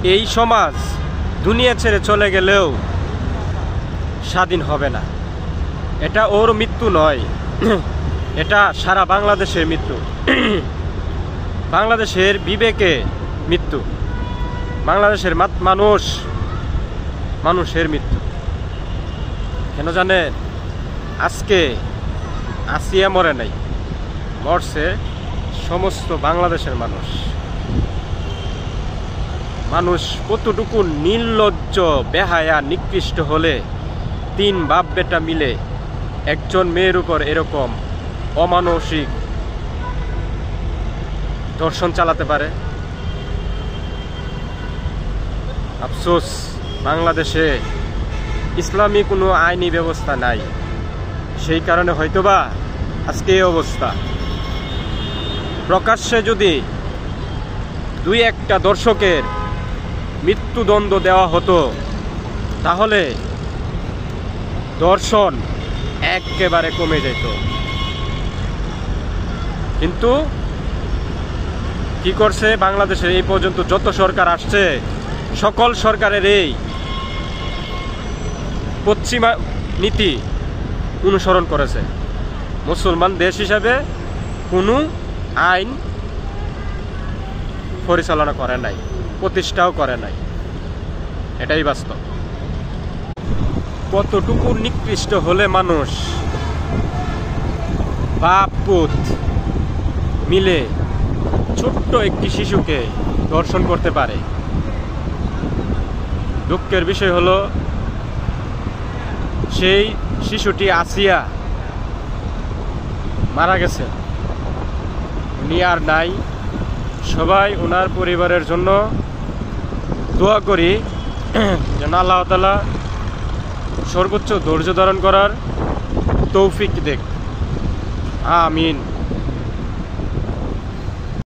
এই সমাজ দুনিয়া ছেড়ে চলে গেলেও স্বাধীন হবে না। এটা ওর মৃত্যু নয়, এটা সারা বাংলাদেশের মৃত্যু। বাংলাদেশের বিবেকে মৃত্যু, বাংলাদেশের মানুষের মৃত্যু। কেন জানেন? আজকে আসিয়া মরে নাই, মরছে সমস্ত বাংলাদেশের মানুষ। কতটুকু নির্লজ্জ, বেহায়া, নিকৃষ্ট হলে তিন বাপ বেটা মিলে একজন মেয়ের উপর এরকম অমানসিক ধর্ষণ চালাতে পারে? আফসোস, বাংলাদেশে ইসলামী কোনো আইনি ব্যবস্থা নাই, সেই কারণে হয়তোবা আজকে এই অবস্থা। প্রকাশ্যে যদি দুই একটা দর্শকের মৃত্যুদণ্ড দেওয়া হতো তাহলে ধর্ষণ একেবারে কমে যেত। কিন্তু কি করছে বাংলাদেশের এই পর্যন্ত যত সরকার আসছে, সকল সরকারের এই পশ্চিমা নীতি অনুসরণ করেছে। মুসলমান দেশ হিসাবে কোনো আইন পরিচালনা করে নাই, প্রতিষ্ঠাও করে নাই, এটাই বাস্তব। কতটুকু নিকৃষ্ট হলে মানুষ বাপ পুত মিলে ছোট্ট একটি শিশুকে ধর্ষণ করতে পারে? দুঃখের বিষয় হলো সেই শিশুটি আসিয়া মারা গেছে, উনি আর নাই। সবাই ওনার পরিবারের জন্য দোয়া করি যেন আল্লাহ তাআলা সর্বোচ্চ ধৈর্য ধারণ করার তৌফিক দেখ। আমিন।